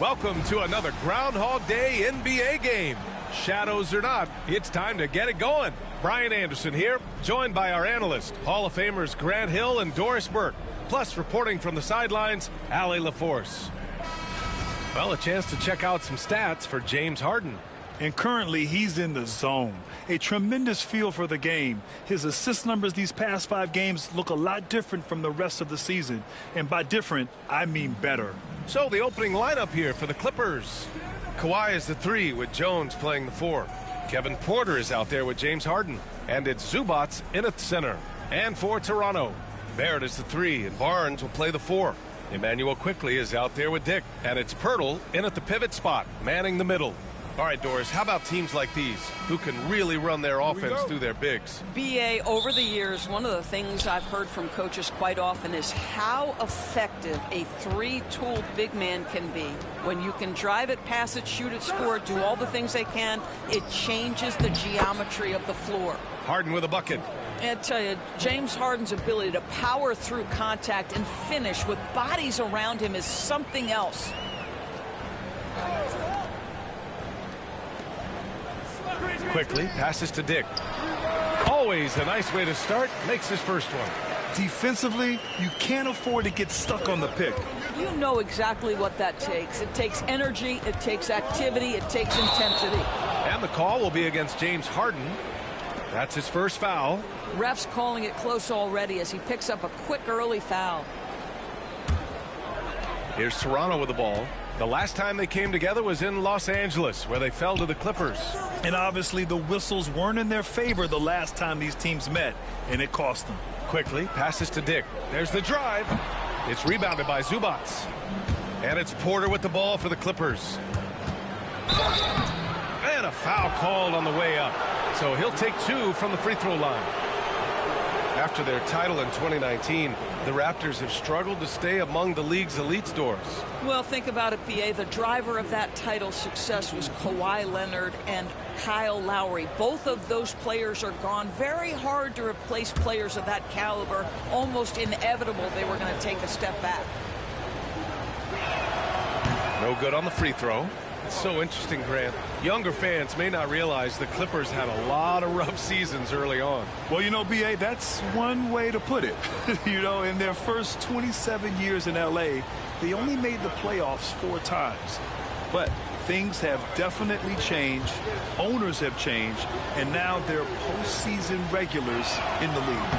Welcome to another Groundhog Day NBA game. Shadows or not, it's time to get it going. Brian Anderson here, joined by our analysts, Hall of Famers Grant Hill and Doris Burke. Plus, reporting from the sidelines, Allie LaForce. Well, a chance to check out some stats for James Harden. And currently, he's in the zone. A tremendous feel for the game. His assist numbers these past 5 games look a lot different from the rest of the season. And by different, I mean better. So the opening lineup here for the Clippers. Kawhi is the 3 with Jones playing the 4. Kevin Porter is out there with James Harden. And it's Zubats in at center. And for Toronto, Barrett is the 3 and Barnes will play the 4. Emmanuel Quickley is out there with Dick. And it's Pirtle in at the pivot spot, manning the middle. All right, Doris, how about teams like these who can really run their offense through their bigs? BA, over the years, one of the things I've heard from coaches quite often is how effective a 3-tool big man can be. When you can drive it, pass it, shoot it, score it, do all the things they can, it changes the geometry of the floor. Harden with a bucket. I tell you, James Harden's ability to power through contact and finish with bodies around him is something else. Quickly passes to Dick. Always a nice way to start. Makes his first one. Defensively, you can't afford to get stuck on the pick. You know exactly what that takes. It takes energy, it takes activity, it takes intensity. And the call will be against James Harden. That's his first foul. Ref's calling it close already as he picks up a quick early foul. Here's Toronto with the ball. The last time they came together was in Los Angeles, where they fell to the Clippers. And obviously the whistles weren't in their favor the last time these teams met, and it cost them. Quickly passes to Dick. There's the drive. It's rebounded by Zubats. And it's Porter with the ball for the Clippers. And a foul called on the way up. So he'll take 2 from the free throw line. After their title in 2019, the Raptors have struggled to stay among the league's elite stores. Well, think about it, PA. The driver of that title success was Kawhi Leonard and Kyle Lowry. Both of those players are gone. Very hard to replace players of that caliber. Almost inevitable they were going to take a step back. No good on the free throw. It's so interesting, Grant. Younger fans may not realize the Clippers had a lot of rough seasons early on. Well, you know, BA, that's one way to put it. You know, in their first 27 years in L.A., they only made the playoffs 4 times. But things have definitely changed. Owners have changed. And now they're postseason regulars in the league.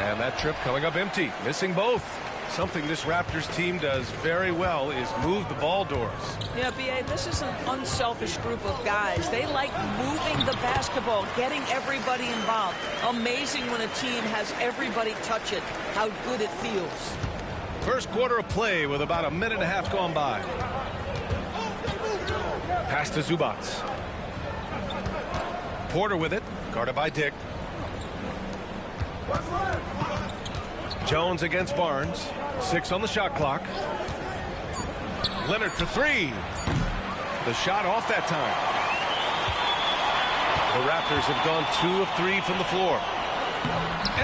And that trip coming up empty, missing both. Something this Raptors team does very well is move the ball, Doris. Yeah, B.A., this is an unselfish group of guys. They like moving the basketball, getting everybody involved. Amazing when a team has everybody touch it, how good it feels. First quarter of play with about a minute and a half gone by. Pass to Zubats. Porter with it, guarded by Dick. Jones against Barnes. 6 on the shot clock. Leonard for 3. The shot off that time. The Raptors have gone 2 of 3 from the floor.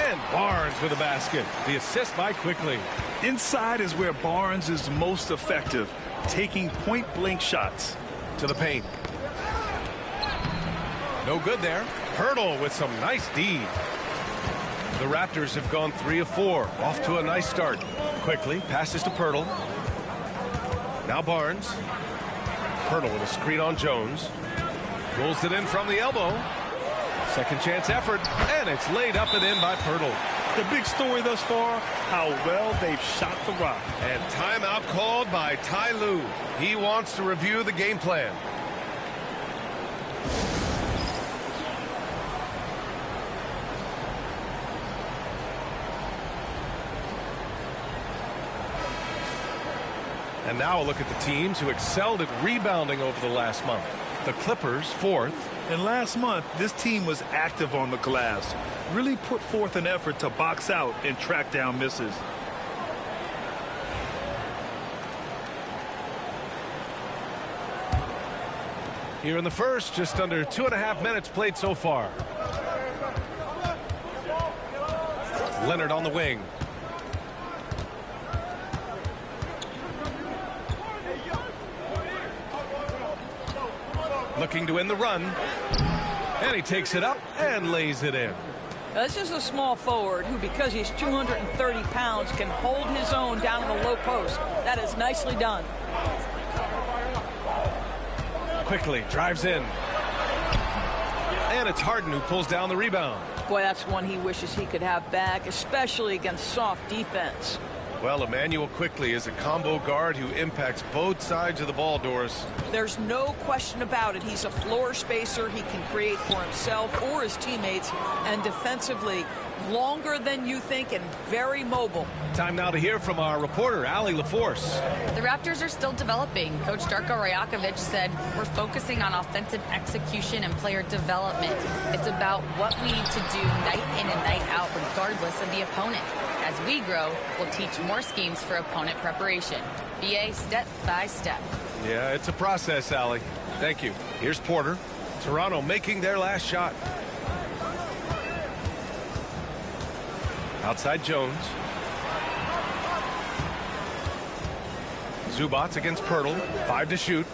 And Barnes with a basket. The assist by Quickley. Inside is where Barnes is most effective, taking point-blank shots. To the paint. No good there. Hurdle with some nice D. The Raptors have gone 3 of 4. Off to a nice start. Quickly passes to Pirtle. Now Barnes. Pirtle with a screen on Jones. Pulls it in from the elbow. Second chance effort. And it's laid up and in by Pirtle. The big story thus far, how well they've shot the rock. And timeout called by Ty Lue. He wants to review the game plan. And now a look at the teams who excelled at rebounding over the last month. The Clippers, 4th. And last month, this team was active on the glass. Really put forth an effort to box out and track down misses. Here in the first, just under 2.5 minutes played so far. Leonard on the wing. looking to end the run. And he takes it up and lays it in. This is a small forward who, because he's 230 pounds, can hold his own down in the low post. That is nicely done. Quickly drives in. And it's Harden who pulls down the rebound. Boy, that's one he wishes he could have back, especially against soft defense. Well, Emmanuel Quickly is a combo guard who impacts both sides of the ball, Doris. There's no question about it. He's a floor spacer. He can create for himself or his teammates. And defensively, longer than you think and very mobile. Time now to hear from our reporter, Allie LaForce. The Raptors are still developing. Coach Darko Rajakovic said, we're focusing on offensive execution and player development. It's about what we need to do night in and night out, regardless of the opponent. As we grow, we'll teach more schemes for opponent preparation. BA step by step. Yeah, it's a process, Allie. Thank you. Here's Porter. Toronto making their last shot. Outside Jones. Zubats against Pirtle. 5 to shoot.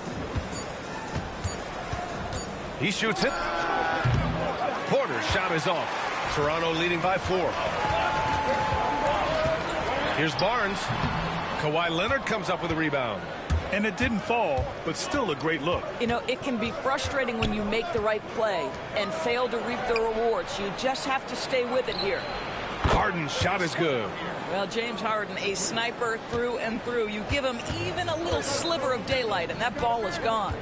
He shoots it. Porter's shot is off. Toronto leading by 4. Here's Barnes. Kawhi Leonard comes up with a rebound. And it didn't fall, but still a great look. You know, it can be frustrating when you make the right play and fail to reap the rewards. You just have to stay with it here. Harden's shot is good. Well, James Harden, a sniper through and through. You give him even a little sliver of daylight, and that ball is gone.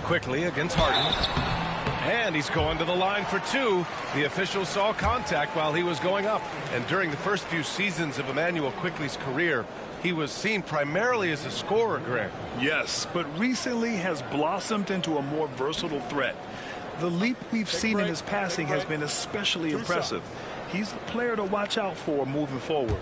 Quickly against Harden. And he's going to the line for 2. The official saw contact while he was going up. And during the first few seasons of Emmanuel Quickly's career, he was seen primarily as a scorer, Greg. Yes, but recently has blossomed into a more versatile threat. The leap we've seen in his passing has been especially impressive. He's a player to watch out for moving forward.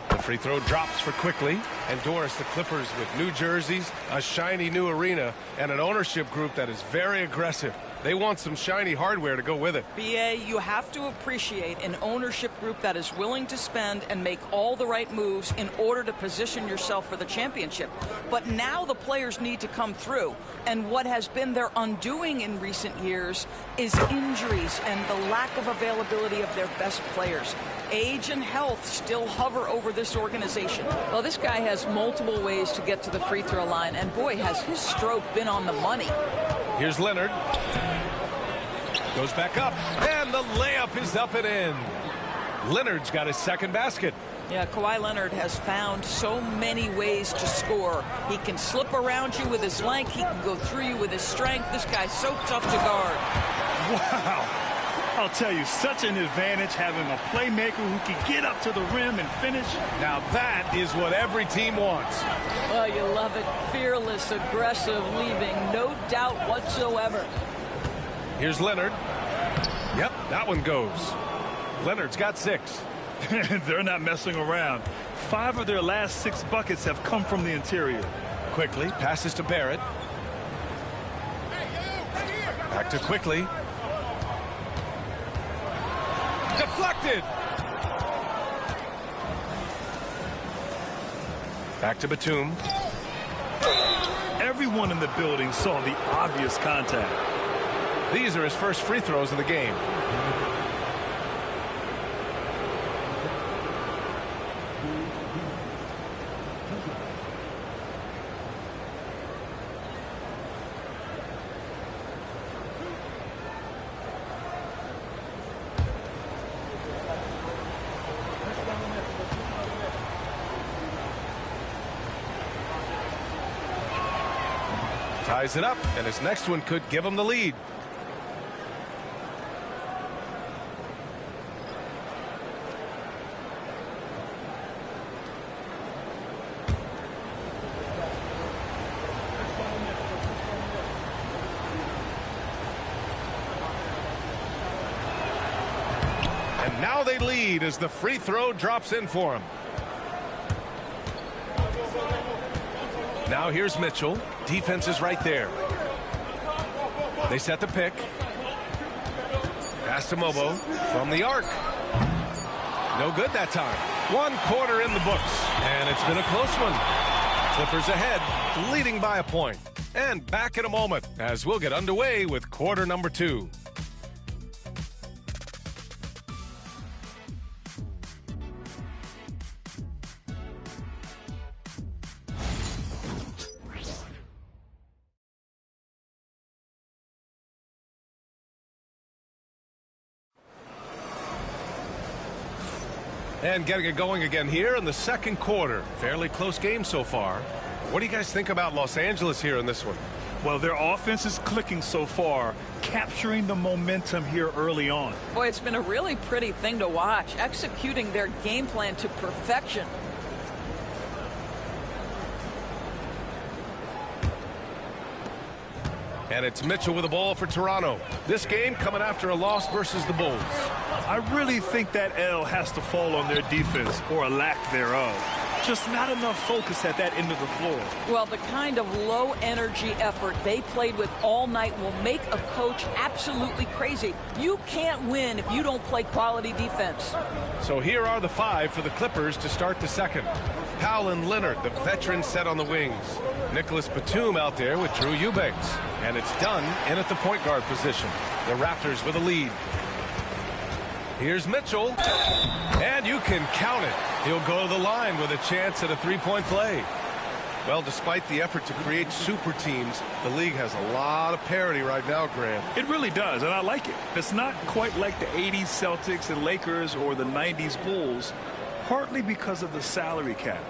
The free throw drops for Quickly. And Doris, the Clippers with new jerseys, a shiny new arena, and an ownership group that is very aggressive. They want some shiny hardware to go with it. BA, you have to appreciate an ownership group that is willing to spend and make all the right moves in order to position yourself for the championship. But now the players need to come through. And what has been their undoing in recent years is injuries and the lack of availability of their best players. Age and health still hover over this organization. Well, this guy has multiple ways to get to the free throw line. And boy, has his stroke been on the money. Here's Leonard. Goes back up, and the layup is up and in. Leonard's got his second basket. Yeah, Kawhi Leonard has found so many ways to score. He can slip around you with his length. He can go through you with his strength. This guy's so tough to guard. Wow. I'll tell you, such an advantage having a playmaker who can get up to the rim and finish. Now that is what every team wants. Well, you love it. Fearless, aggressive, leaving no doubt whatsoever. Here's Leonard. Yep, that one goes. Leonard's got 6. They're not messing around. 5 of their last 6 buckets have come from the interior. Quickly passes to Barrett. Back to Quickly. Deflected. Back to Batum. Everyone in the building saw the obvious contact. These are his first free throws of the game. Ties it up, and his next one could give him the lead. And now they lead as the free throw drops in for him. Now here's Mitchell. Defense is right there. They set the pick. Pass to Mobo from the arc. No good that time. 1 quarter in the books, and it's been a close one. Clippers ahead, leading by a point. And back in a moment as we'll get underway with quarter number 2. And getting it going again here in the second quarter. Fairly close game so far. What do you guys think about Los Angeles here in this one? Well, their offense is clicking so far, capturing the momentum here early on. Boy, it's been a really pretty thing to watch, executing their game plan to perfection. And it's Mitchell with the ball for Toronto. This game coming after a loss versus the Bulls. I really think that L has to fall on their defense, or a lack thereof. Just not enough focus at that end of the floor. Well, the kind of low-energy effort they played with all night will make a coach absolutely crazy. You can't win if you don't play quality defense. So here are the 5 for the Clippers to start the second. Powell and Leonard, the veterans, set on the wings. Nicholas Batum out there with Drew Eubanks. And it's Dunn in at the point guard position. The Raptors with a lead. Here's Mitchell. And you can count it. He'll go to the line with a chance at a three-point play. Well, despite the effort to create super teams, the league has a lot of parity right now, Grant. It really does, and I like it. It's not quite like the 80s Celtics and Lakers or the 90s Bulls, partly because of the salary cap.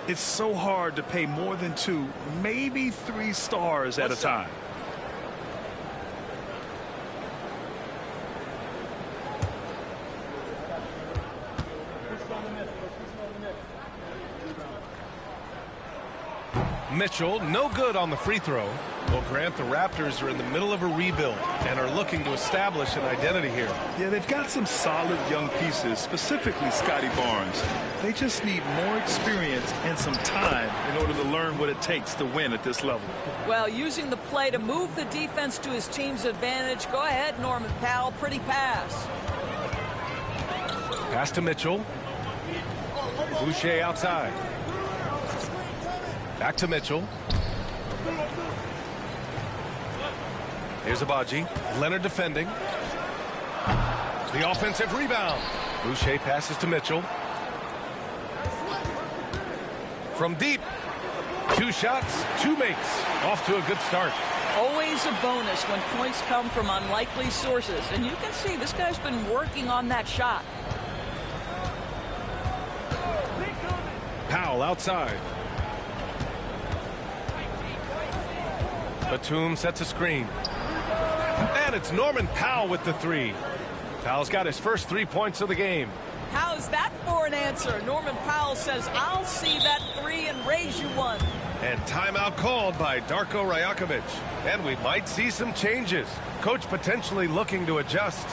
It's so hard to pay more than 2, maybe 3 stars at a time. Mitchell, no good on the free throw. Well, Grant, the Raptors are in the middle of a rebuild and are looking to establish an identity here. Yeah, they've got some solid young pieces, specifically Scotty Barnes. They just need more experience and some time in order to learn what it takes to win at this level. Well, using the play to move the defense to his team's advantage. Go ahead, Norman Powell. Pretty pass. Pass to Mitchell. Boucher outside. Back to Mitchell. Here's Abaji. Leonard defending. The offensive rebound. Boucher passes to Mitchell. From deep. 2 shots, 2 makes. Off to a good start. Always a bonus when points come from unlikely sources. And you can see this guy's been working on that shot. Powell outside. Batum sets a screen. And it's Norman Powell with the 3. Powell's got his first 3 points of the game. How's that for an answer? Norman Powell says, I'll see that 3 and raise you one. And timeout called by Darko Rajakovic. And we might see some changes. Coach potentially looking to adjust.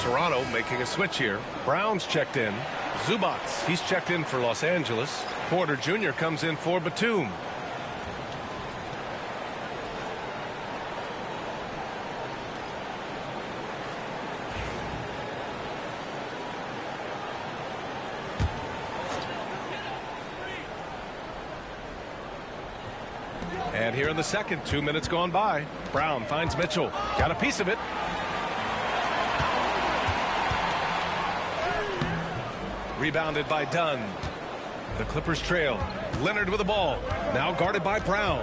Toronto making a switch here. Brown's checked in. Zubats, he's checked in for Los Angeles. Porter Jr. comes in for Batum. And here in the second, 2 minutes gone by. Brown finds Mitchell. Got a piece of it. Rebounded by Dunn. The Clippers trail. Leonard with the ball. Now guarded by Brown.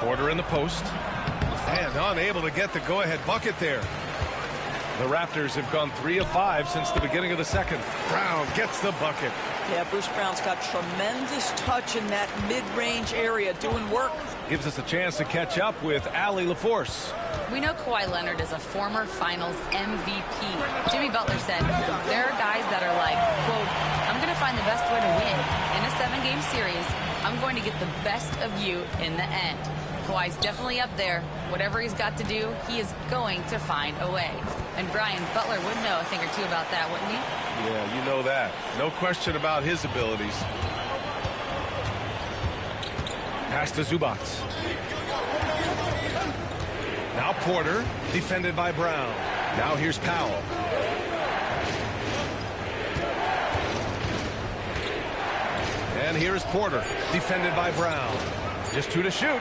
Porter in the post. And unable to get the go-ahead bucket there. The Raptors have gone 3 of 5 since the beginning of the second. Brown gets the bucket. Yeah, Bruce Brown's got tremendous touch in that mid-range area, doing work. Gives us a chance to catch up with Allie LaForce. We know Kawhi Leonard is a former Finals MVP. Jimmy Butler said, there are guys that are like, quote, I'm going to find the best way to win. In a 7-game series, I'm going to get the best of you in the end. Kawhi's definitely up there. Whatever he's got to do, he is going to find a way. And Brian, Butler would know a thing or two about that, wouldn't he? Yeah, you know that. No question about his abilities. Pass to Zubac. Now Porter, defended by Brown. Now here's Powell. And here's Porter, defended by Brown. Just 2 to shoot.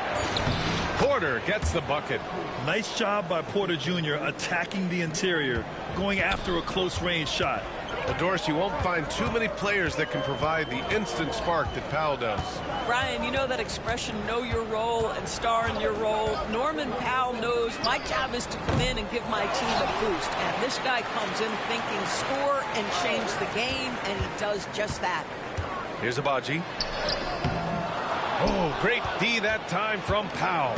Porter gets the bucket. Nice job by Porter Jr. attacking the interior, going after a close-range shot. Well, Doris, you won't find too many players that can provide the instant spark that Powell does. Brian, you know that expression, know your role and star in your role. Norman Powell knows my job is to come in and give my team a boost. And this guy comes in thinking score and change the game, and he does just that. Here's Abaji. Oh, great D that time from Powell.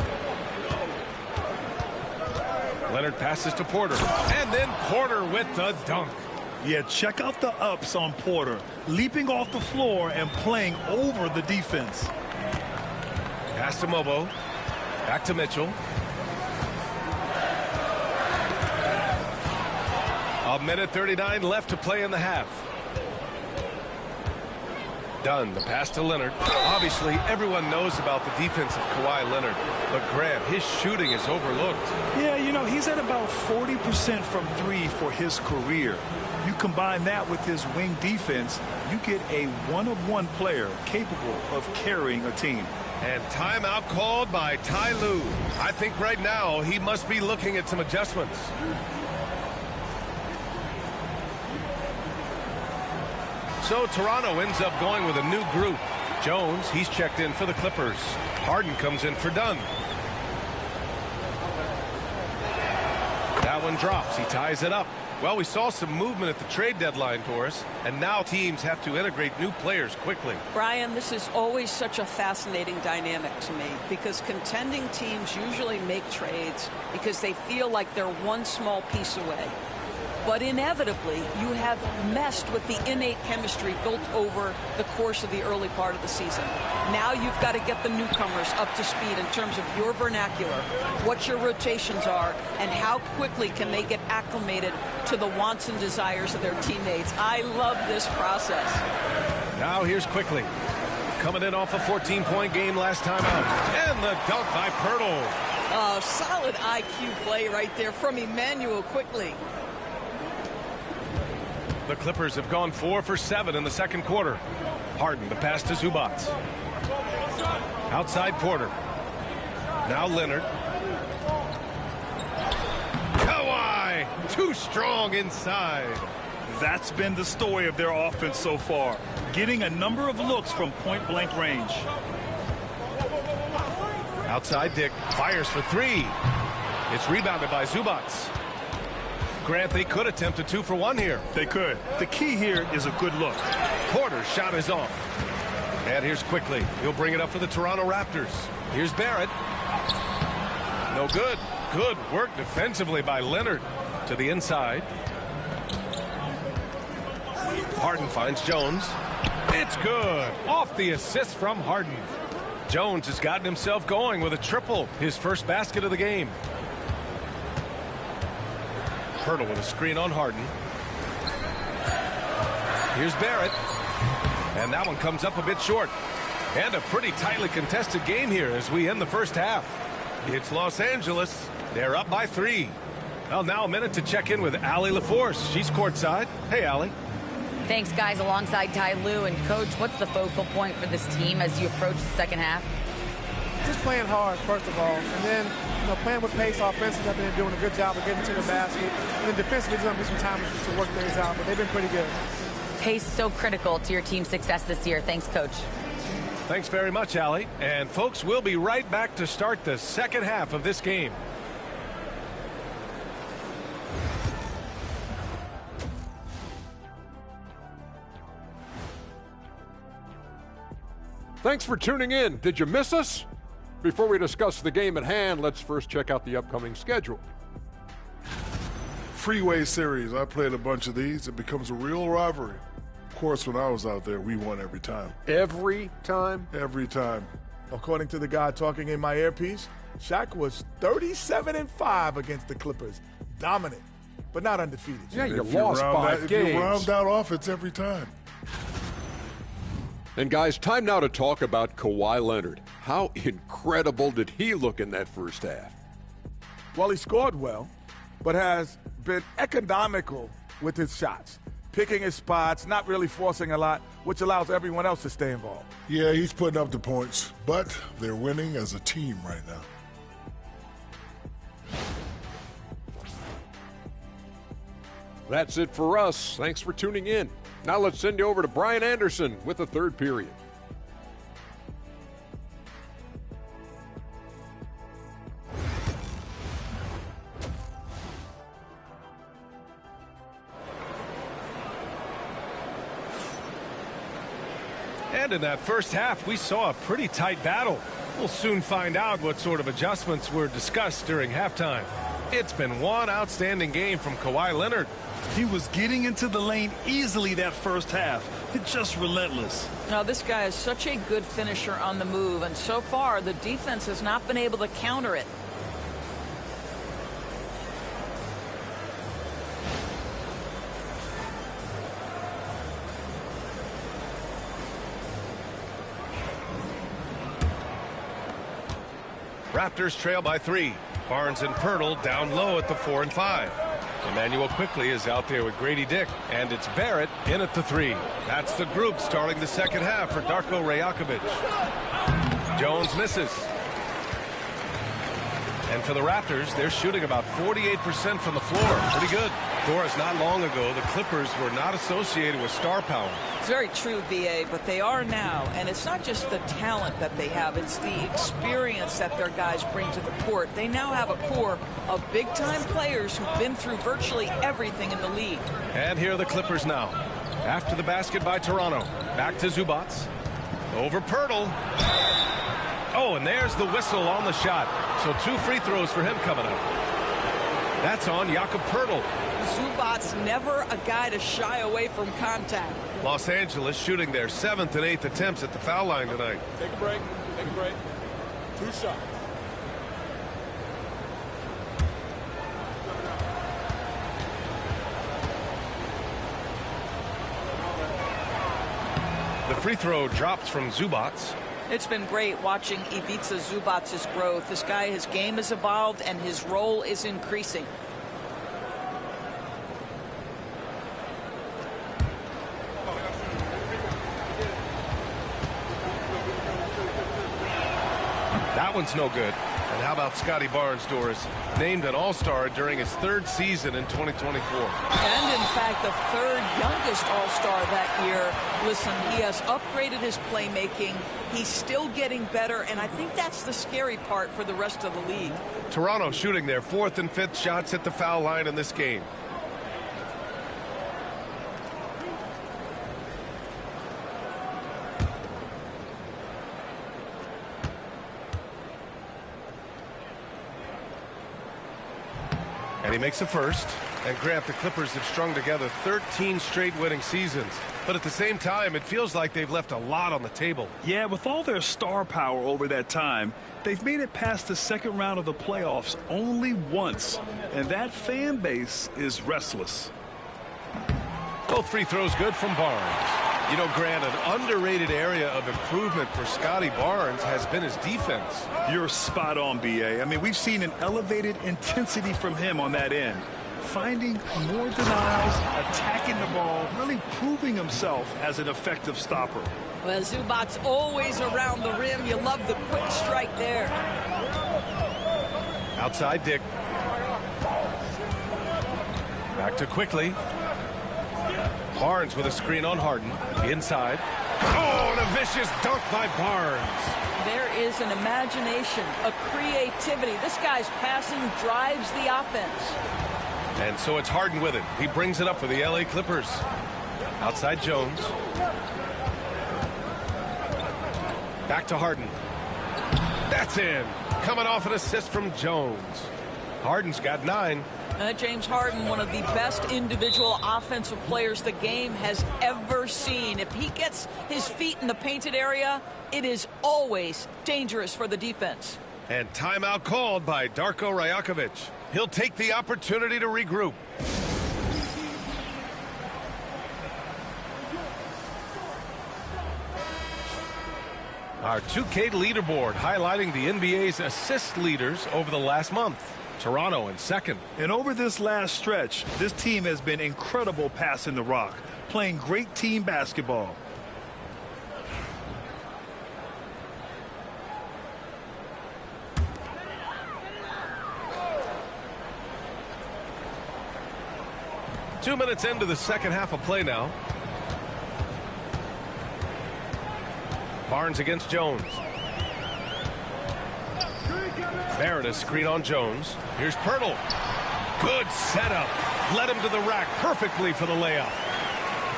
Leonard passes to Porter. And then Porter with the dunk. Yeah, check out the ups on Porter. Leaping off the floor and playing over the defense. Pass to Mobo. Back to Mitchell. A minute 39 left to play in the half. Dunn, the pass to Leonard. Obviously, everyone knows about the defense of Kawhi Leonard. But Grant, his shooting is overlooked. Yeah, you know, he's at about 40% from 3 for his career. You combine that with his wing defense, you get a one-of-one player capable of carrying a team. And timeout called by Ty Lue. I think right now he must be looking at some adjustments. So Toronto ends up going with a new group. Jones, he's checked in for the Clippers. Harden comes in for Dunn. That one drops. He ties it up. Well, we saw some movement at the trade deadline, Doris, and now teams have to integrate new players quickly. Brian, this is always such a fascinating dynamic to me because contending teams usually make trades because they feel like they're one small piece away. But inevitably, you have messed with the innate chemistry built over the course of the early part of the season. Now you've got to get the newcomers up to speed in terms of your vernacular, what your rotations are, and how quickly can they get acclimated to the wants and desires of their teammates. I love this process. Now here's Quickly. Coming in off a 14-point game last time out. And the dunk by Pirtle. Oh, solid IQ play right there from Emmanuel Quickly. The Clippers have gone 4 for 7 in the second quarter. Harden, the pass to Zubac. Outside Porter. Now Leonard. Kawhi, too strong inside. That's been the story of their offense so far. Getting a number of looks from point-blank range. Outside Dick, fires for 3. It's rebounded by Zubac. Grant, they could attempt a 2 for 1 here. They could. The key here is a good look. Porter's shot is off. And here's Quickly. He'll bring it up for the Toronto Raptors. Here's Barrett. No good. Good work defensively by Leonard. To the inside. Harden finds Jones. It's good. Off the assist from Harden. Jones has gotten himself going with a triple. His first basket of the game. Pirtle with a screen on Harden. Here's Barrett. And that one comes up a bit short. And a pretty tightly contested game here as we end the first half. It's Los Angeles. They're up by 3. Well, now a minute to check in with Allie LaForce. She's courtside. Hey, Allie. Thanks, guys, alongside Ty Lue. And, Coach, what's the focal point for this team as you approach the second half? Just playing hard, first of all. And then, playing with pace offensively. I've been doing a good job of getting to the basket. And then defensively, there's going to be some time to work things out. But they've been pretty good. Pace so critical to your team's success this year. Thanks, Coach. Thanks very much, Allie. And, folks, we'll be right back to start the second half of this game. Thanks for tuning in. Did you miss us? Before we discuss the game at hand, let's first check out the upcoming schedule. Freeway series. I played a bunch of these. It becomes a real rivalry. Of course, when I was out there, we won every time. Every time? Every time. According to the guy talking in my earpiece, Shaq was 37-5 against the Clippers. Dominant, but not undefeated. Yeah, you lost 5 games. If you round out off, it's every time. And guys, time now to talk about Kawhi Leonard. How incredible did he look in that first half? Well, he scored well, but has been economical with his shots. Picking his spots, not really forcing a lot, which allows everyone else to stay involved. Yeah, he's putting up the points, but they're winning as a team right now. That's it for us. Thanks for tuning in. Now let's send you over to Brian Anderson with the third period. And in that first half, we saw a pretty tight battle. We'll soon find out what sort of adjustments were discussed during halftime. It's been one outstanding game from Kawhi Leonard. He was getting into the lane easily that first half. It's just relentless. Now, this guy is such a good finisher on the move, and so far the defense has not been able to counter it. Raptors trail by 3. Barnes and Pirtle down low at the 4 and 5. Emmanuel quickly is out there with Grady Dick, and it's Barrett in at the 3. That's the group starting the second half for Darko Rajakovic. Jones misses. And for the Raptors, they're shooting about 48% from the floor. Pretty good. Doris, not long ago, the Clippers were not associated with star power. It's very true, B.A., but they are now. And it's not just the talent that they have. It's the experience that their guys bring to the court. They now have a core of big-time players who've been through virtually everything in the league. And here are the Clippers now. After the basket by Toronto. Back to Zubats. Over Pirtle. Oh, and there's the whistle on the shot. So 2 free throws for him coming up. That's on Jakob Pirtle. Zubats never a guy to shy away from contact. Los Angeles shooting their 7th and 8th attempts at the foul line tonight. Take a break. Take a break. 2 shots. The free throw drops from Zubats. It's been great watching Ivica Zubats' growth. This guy, his game has evolved and his role is increasing. That one's no good. And how about Scotty Barnes, Doris? Named an All-Star during his 3rd season in 2024. And, in fact, the 3rd youngest All-Star that year. Listen, he has upgraded his playmaking. He's still getting better, and I think that's the scary part for the rest of the league. Toronto shooting their 4th and 5th shots at the foul line in this game. And he makes a first. And Grant, the Clippers have strung together 13 straight winning seasons. But at the same time, it feels like they've left a lot on the table. Yeah, with all their star power over that time, they've made it past the second round of the playoffs only once. And that fan base is restless. Both free throws good from Barnes. You know, Grant, an underrated area of improvement for Scotty Barnes has been his defense. You're spot on, B.A. I mean, we've seen an elevated intensity from him on that end. finding more denials, attacking the ball, really proving himself as an effective stopper. Well, Zubac's always around the rim. You love the quick strike there. Outside Dick. Back to Quickly. Barnes with a screen on Harden. Inside. Oh, and a vicious dunk by Barnes. There is an imagination, a creativity. This guy's passing drives the offense. And so it's Harden with it. He brings it up for the LA Clippers. Outside Jones. Back to Harden. That's in. Coming off an assist from Jones. Harden's got 9. James Harden, one of the best individual offensive players the game has ever seen. If he gets his feet in the painted area, it is always dangerous for the defense. And timeout called by Darko Rajakovic. He'll take the opportunity to regroup. Our 2K leaderboard highlighting the NBA's assist leaders over the last month. Toronto in second. And over this last stretch, this team has been incredible passing the rock, playing great team basketball. Two minutes into the second half of play now. Barnes against Jones. Barrett, a screen on Jones. Here's Pirtle. Good setup. Led him to the rack perfectly for the layup.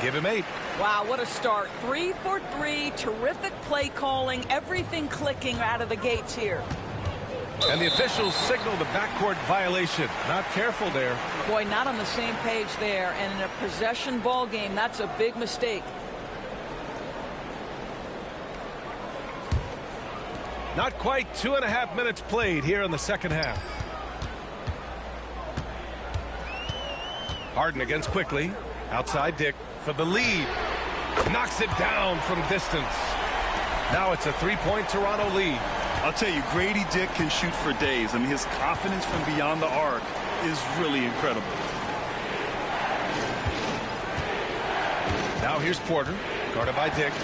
Give him 8. Wow, what a start. 3 for 3. Terrific play calling. Everything clicking out of the gates here. And the officials signal the backcourt violation. Not careful there. Boy, not on the same page there. And in a possession ball game, that's a big mistake. Not quite 2.5 minutes played here in the second half. Harden against Quickly. Outside Dick for the lead. Knocks it down from distance. Now it's a 3-point Toronto lead. I'll tell you, Grady Dick can shoot for days. I mean, his confidence from beyond the arc is really incredible. Now here's Porter, guarded by Dick.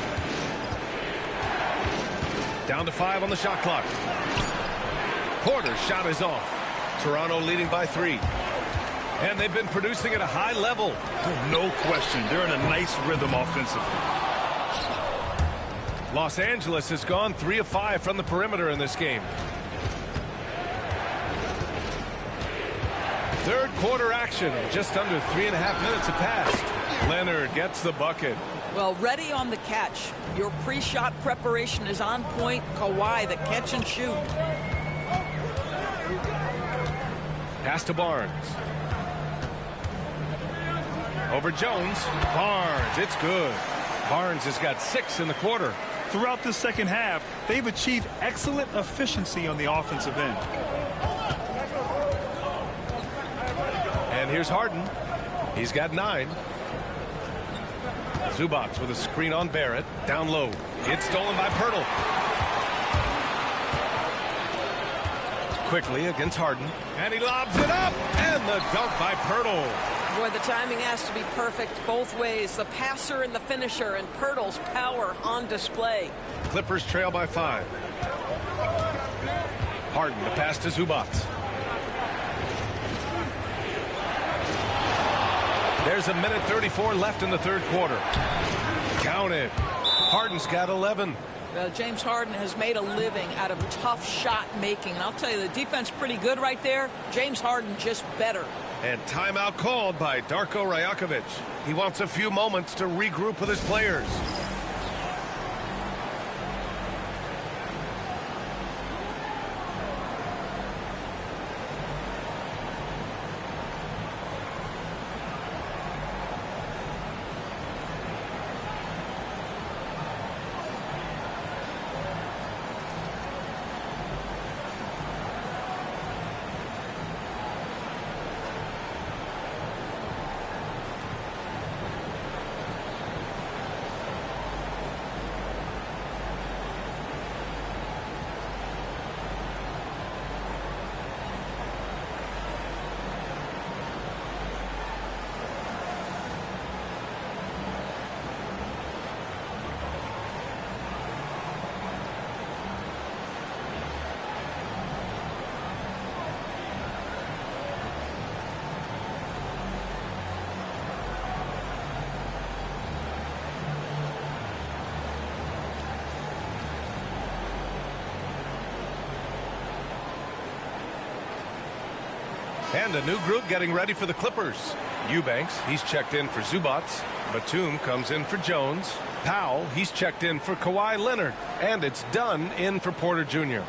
Down to 5 on the shot clock. Porter's shot is off. Toronto leading by 3. And they've been producing at a high level. No question. They're in a nice rhythm offensively. Los Angeles has gone 3 of 5 from the perimeter in this game. Third quarter action. Just under 3.5 minutes have passed. Leonard gets the bucket. Well, ready on the catch. Your pre-shot preparation is on point. Kawhi, the catch and shoot. Pass to Barnes. Over Jones. Barnes, it's good. Barnes has got 6 in the quarter. Throughout the second half, they've achieved excellent efficiency on the offensive end. And here's Harden. He's got 9. Zubac with a screen on Barrett. Down low. It's stolen by Pirtle. Quickly against Harden. And he lobs it up. And the dunk by Pirtle. Boy, the timing has to be perfect both ways. The passer and the finisher, and Pirtle's power on display. Clippers trail by 5. Harden, the pass to Zubac. There's a minute 34 left in the third quarter. Count it. Harden's got 11. James Harden has made a living out of tough shot making. And I'll tell you, the defense pretty good right there. James Harden just better. And timeout called by Darko Rajakovic. He wants a few moments to regroup with his players. And a new group getting ready for the Clippers. Eubanks, he's checked in for Zubats. Batum comes in for Jones. Powell, he's checked in for Kawhi Leonard. And it's Dunn in for Porter Jr.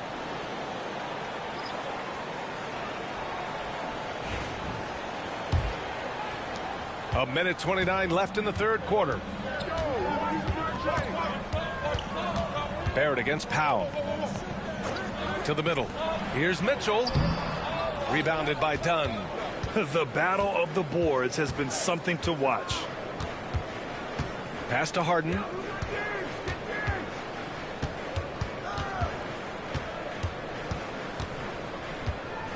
A minute 29 left in the third quarter. Barrett against Powell. To the middle. Here's Mitchell. Rebounded by Dunn. The battle of the boards has been something to watch. Pass to Harden.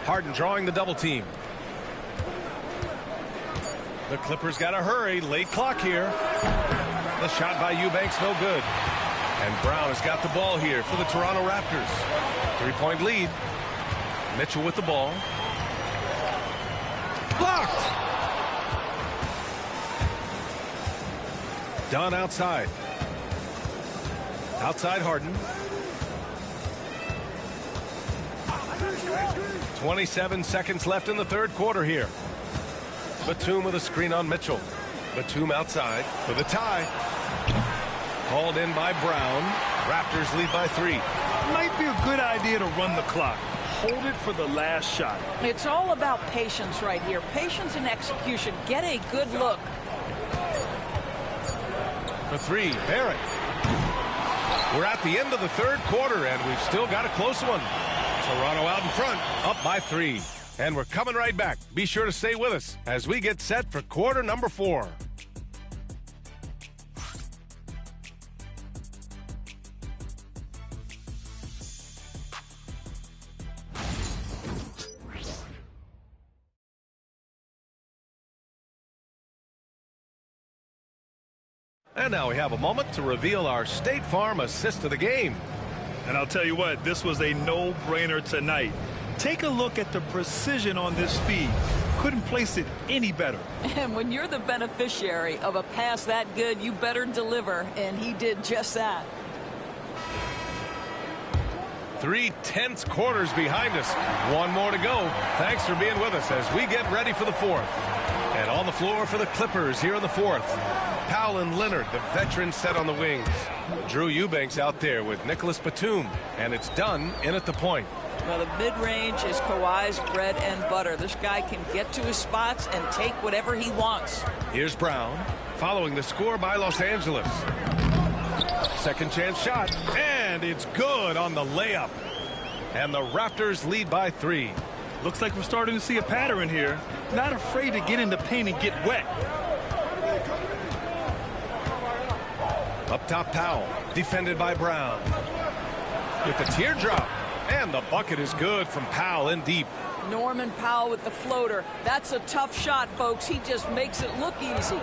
Harden drawing the double team. The Clippers got to hurry. Late clock here. The shot by Eubanks, no good. And Brown has got the ball here for the Toronto Raptors. 3-point lead. Mitchell with the ball. Blocked! Dunn outside. Outside Harden. 27 seconds left in the third quarter here. Batum with a screen on Mitchell. Batum outside for the tie. Called in by Brown. Raptors lead by 3. Might be a good idea to run the clock. Hold it for the last shot. It's all about patience right here. Patience and execution. Get a good look. For 3, Barrett. We're at the end of the third quarter, and we've still got a close one. Toronto out in front, up by 3. And we're coming right back. Be sure to stay with us as we get set for quarter number 4. And now we have a moment to reveal our State Farm assist of the game. And I'll tell you what, this was a no-brainer tonight. Take a look at the precision on this feed. Couldn't place it any better. And when you're the beneficiary of a pass that good, you better deliver. And he did just that. 3 tense quarters behind us. One more to go. Thanks for being with us as we get ready for the fourth. And on the floor for the Clippers here in the fourth. Powell and Leonard, the veterans, set on the wings. Drew Eubanks out there with Nicholas Batum. And it's Dunn in at the point. Well, the mid-range is Kawhi's bread and butter. This guy can get to his spots and take whatever he wants. Here's Brown, following the score by Los Angeles. Second chance shot, and it's good on the layup. And the Raptors lead by 3. Looks like we're starting to see a pattern here. Not afraid to get in the paint and get wet. Up top, Powell, defended by Brown. With the teardrop. And the bucket is good from Powell in deep. Norman Powell with the floater. That's a tough shot, folks. He just makes it look easy.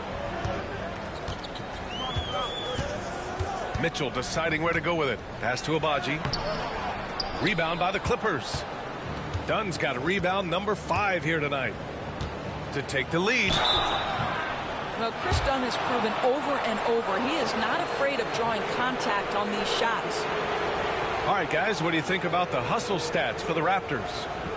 Mitchell deciding where to go with it. Pass to Abaji. Rebound by the Clippers. Dunn's got a rebound number 5 here tonight to take the lead. Well, Chris Dunn has proven over and over he is not afraid of drawing contact on these shots. All right, guys, what do you think about the hustle stats for the Raptors?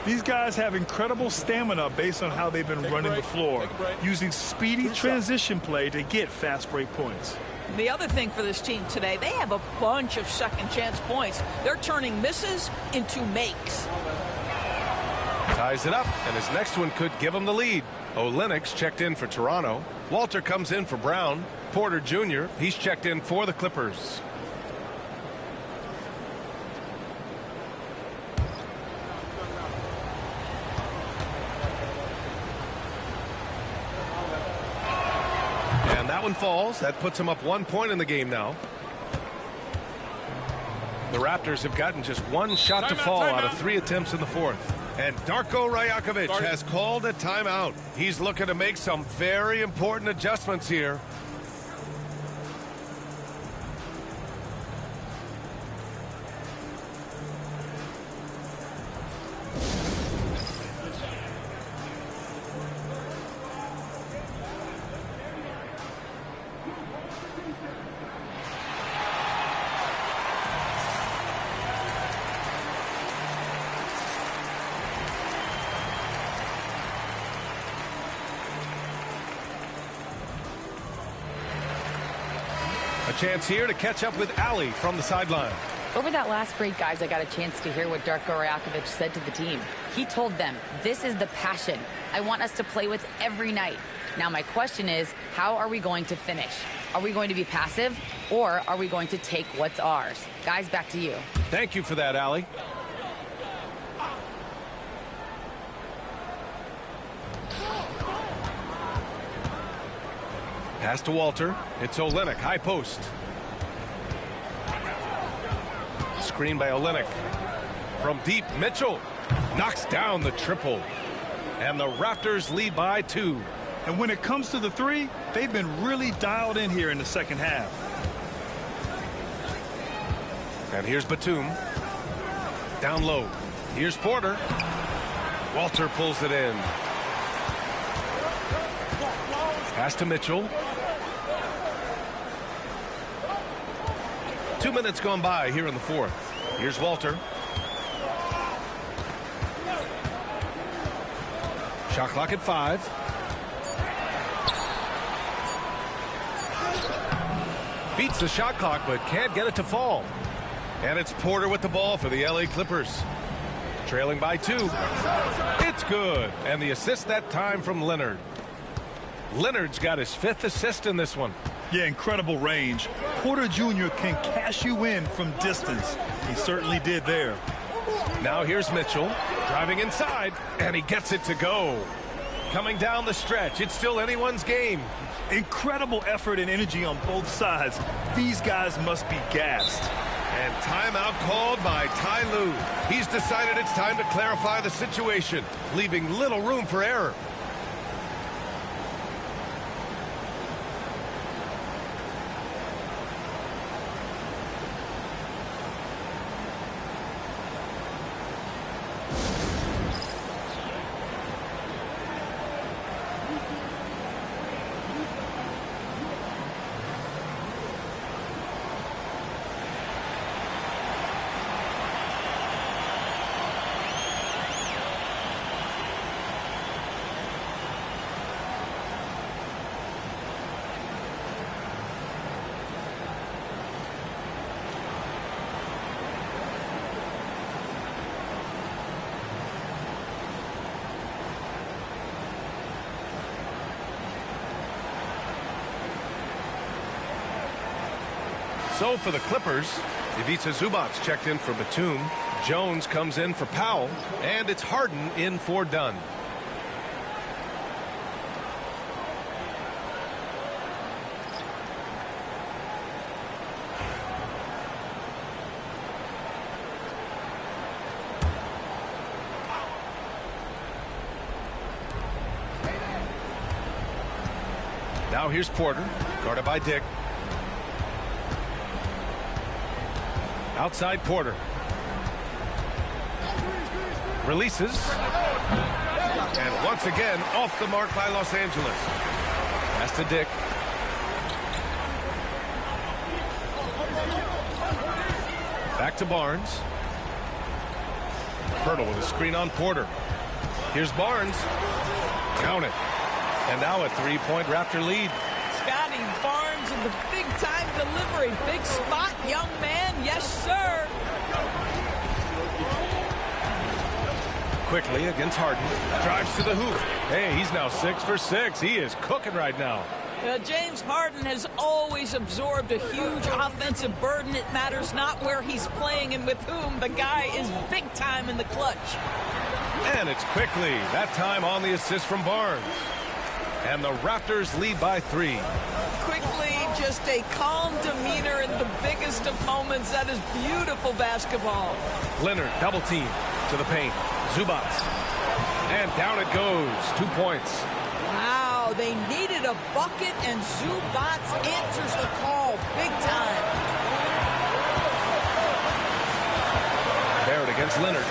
These guys have incredible stamina based on how they've been running the floor, using speedy transition play to get fast break points. The other thing for this team today, they have a bunch of second chance points. They're turning misses into makes. Ties it up, and his next one could give him the lead. Olenek's checked in for Toronto. Walter comes in for Brown. Porter Jr., he's checked in for the Clippers. And that one falls. That puts him up 1 point in the game now. The Raptors have gotten just one shot to fall out of 3 attempts in the fourth. And Darko Rajakovic has called a timeout. He's looking to make some very important adjustments here. A chance here to catch up with Allie from the sideline. Over that last break, guys, I got a chance to hear what Darko Rajakovic said to the team. He told them, this is the passion I want us to play with every night. Now, my question is, how are we going to finish? Are we going to be passive, or are we going to take what's ours? Guys, back to you. Thank you for that, Allie. Pass to Walter. It's Olynyk, high post. Screen by Olynyk. From deep, Mitchell knocks down the triple. And the Raptors lead by 2. And when it comes to the three, they've been really dialed in here in the second half. And here's Batum. Down low. Here's Porter. Walter pulls it in. Pass to Mitchell. 2 minutes gone by here in the fourth. Here's Walter. Shot clock at 5. Beats the shot clock, but can't get it to fall. And it's Porter with the ball for the LA Clippers. Trailing by 2. It's good. And the assist that time from Leonard. Leonard's got his 5th assist in this one. Yeah, incredible range. Porter Jr. can cash you in from distance. He certainly did there. Now here's Mitchell driving inside, and he gets it to go. Coming down the stretch, it's still anyone's game. Incredible effort and energy on both sides. These guys must be gassed. And timeout called by Ty Lue. He's decided it's time to clarify the situation, leaving little room for error. So for the Clippers, Ivica Zubac's checked in for Batum. Jones comes in for Powell. And it's Harden in for Dunn. Now here's Porter, guarded by Dick. Outside Porter. Releases. And once again, off the mark by Los Angeles. Pass to Dick. Back to Barnes. Hurdle with a screen on Porter. Here's Barnes. Count it. And now a 3-point Raptor lead. Scotty Barnes with the big-time delivery. Big spot, young man. Yes, sir. Quickly against Harden. Drives to the hoop. Hey, he's now 6 for 6. He is cooking right now. James Harden has always absorbed a huge offensive burden. It matters not where he's playing and with whom. The guy is big time in the clutch. And it's Quickly. That time on the assist from Barnes. And the Raptors lead by 3. Quickly, just a calm demeanor in the biggest of moments. That is beautiful basketball. Leonard double team to the paint. Zubac. And down it goes. 2 points. Wow, they needed a bucket, and Zubac answers the call big time. Barrett against Leonard.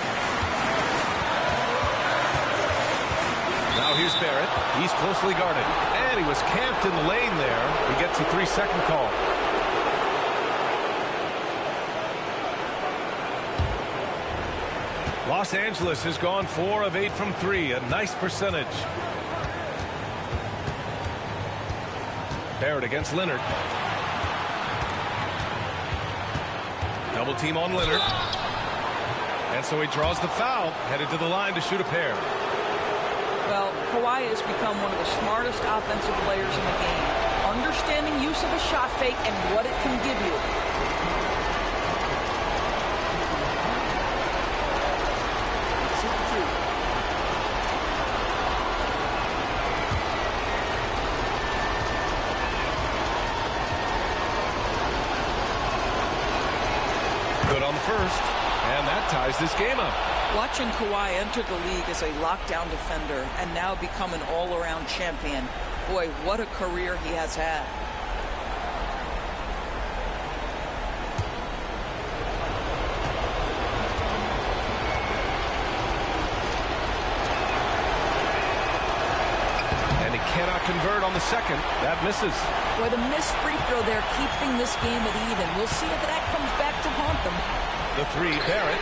Now here's Barrett. He's closely guarded. And he was camped in the lane there. He gets a 3-second call. Los Angeles has gone 4 of 8 from 3. A nice percentage. Barrett against Leonard. Double team on Leonard. And so he draws the foul, headed to the line to shoot a pair. Well, Kawhi has become one of the smartest offensive players in the game. Understanding use of the shot fake and what it can give you. Good on the first, and that ties this game up. Watching Kawhi enter the league as a lockdown defender and now become an all-around champion, boy, what a career he has had. And he cannot convert on the second. That misses. Boy, the missed free throw there keeping this game at even. We'll see if that comes back to haunt them. The three, Barrett.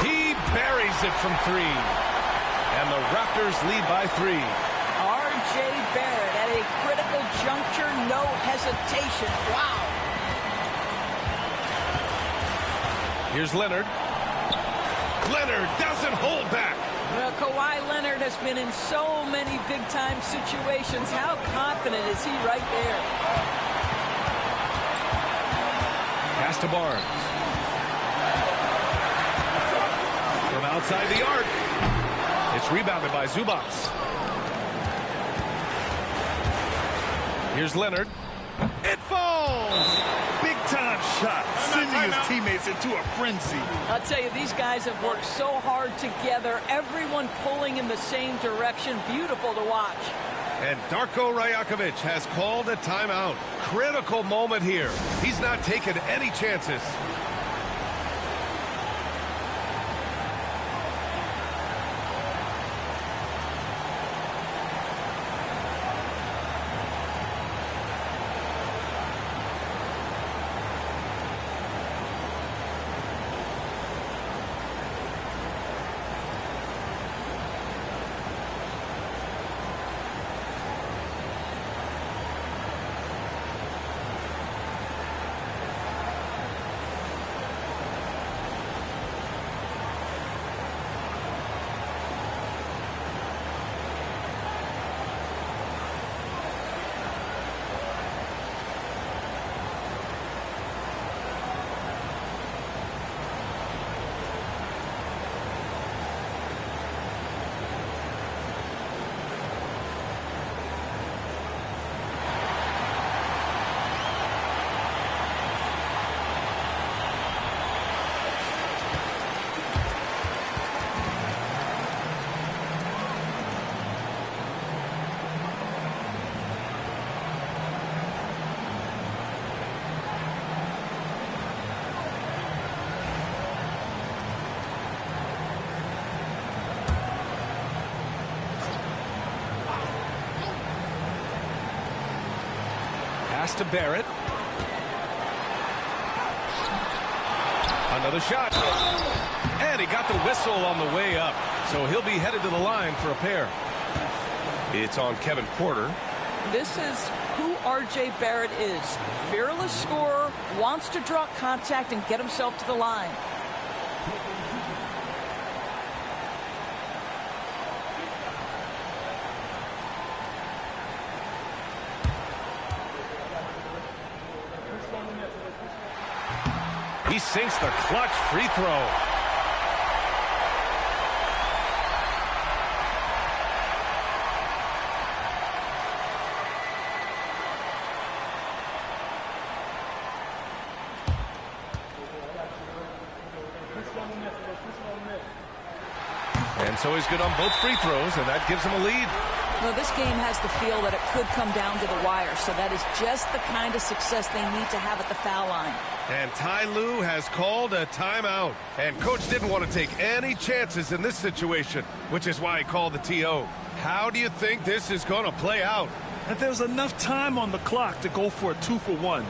He buries it from three. And the Raptors lead by 3. R.J. Barrett at a critical juncture, no hesitation. Wow. Here's Leonard. Leonard doesn't hold back. Well, Kawhi Leonard has been in so many big-time situations. How confident is he right there? Pass to Barnes. From outside the arc. It's rebounded by Zubats. Here's Leonard. It falls! Big-time shot, sending his teammates into a frenzy. I'll tell you, these guys have worked so hard together. Everyone pulling in the same direction. Beautiful to watch. And Darko Rajakovic has called a timeout. Critical moment here. He's not taking any chances. Pass to Barrett. Another shot. And he got the whistle on the way up. So he'll be headed to the line for a pair. It's on Kevin Porter. This is who R.J. Barrett is. Fearless scorer, wants to draw contact and get himself to the line. He sinks the clutch free throw. And so he's good on both free throws, and that gives him a lead. Well, this game has the feel that it could come down to the wire, so that is just the kind of success they need to have at the foul line. And Ty Lue has called a timeout. And Coach didn't want to take any chances in this situation, which is why he called the TO. How do you think this is going to play out? And there's enough time on the clock to go for a 2-for-1.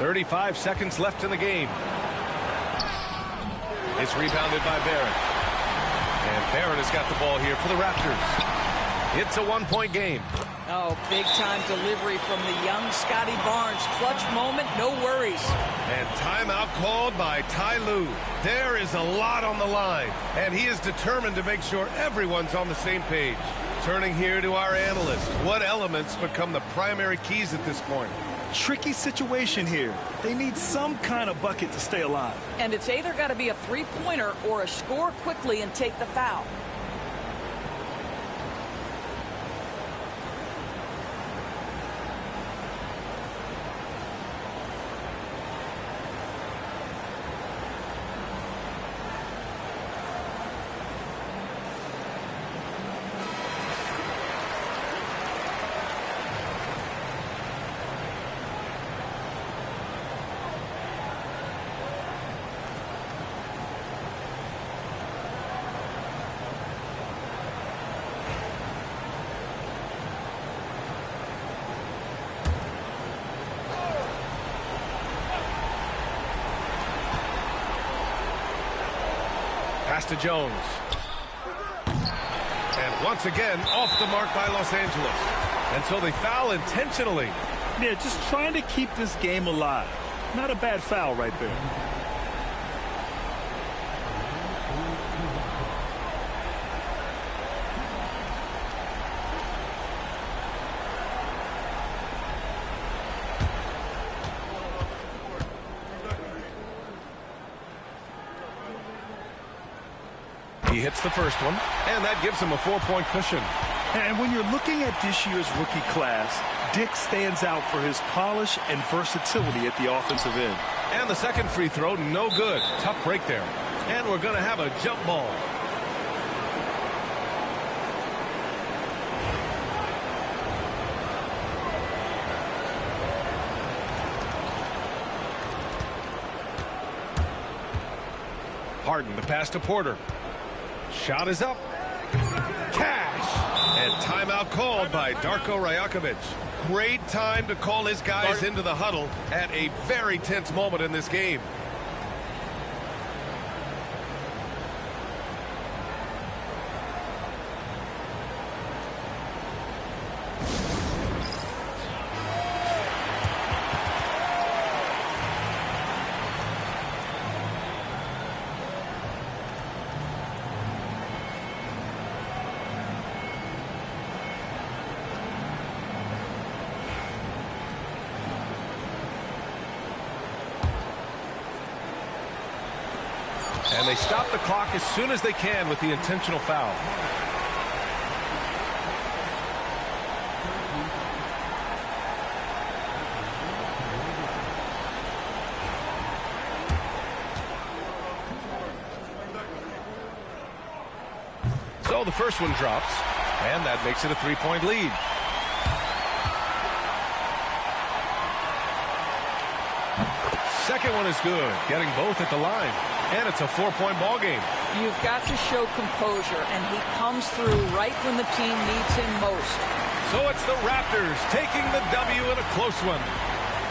35 seconds left in the game. It's rebounded by Barrett. And Barrett has got the ball here for the Raptors. It's a one-point game. Oh, big-time delivery from the young Scotty Barnes. Clutch moment, no worries. And timeout called by Ty Lue. There is a lot on the line, and he is determined to make sure everyone's on the same page. Turning here to our analyst. What elements become the primary keys at this point? Tricky situation here. They need some kind of bucket to stay alive. And it's either got to be a three-pointer or a score quickly and take the foul. Pass to Jones. And once again, off the mark by Los Angeles. And so they foul intentionally. Yeah, just trying to keep this game alive. Not a bad foul right there. He hits the first one, and that gives him a 4-point cushion. And when you're looking at this year's rookie class, Dick stands out for his polish and versatility at the offensive end. And the second free throw, no good. Tough break there. And we're going to have a jump ball. Harden, the pass to Porter. Shot is up. Cash. And timeout called by Darko Rajakovic. Great time to call his guys into the huddle at a very tense moment in this game. And they stop the clock as soon as they can with the intentional foul. So the first one drops, and that makes it a 3-point lead. Second one is good, getting both at the line. And it's a 4-point ball game. You've got to show composure, and he comes through right when the team needs him most. So it's the Raptors taking the W in a close one.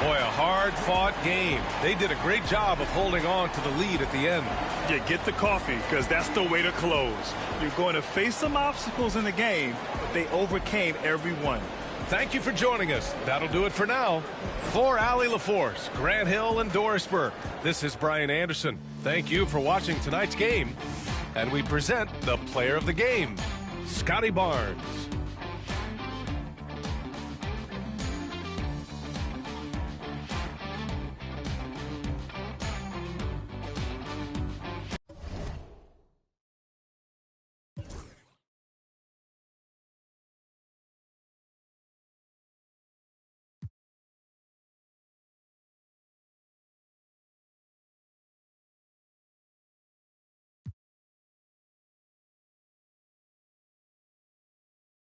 Boy, a hard-fought game. They did a great job of holding on to the lead at the end. Yeah, get the coffee, because that's the way to close. You're going to face some obstacles in the game, but they overcame every one. Thank you for joining us. That'll do it for now. For Allie LaForce, Grant Hill, and Dorisburg, this is Brian Anderson. Thank you for watching tonight's game. And we present the player of the game, Scotty Barnes.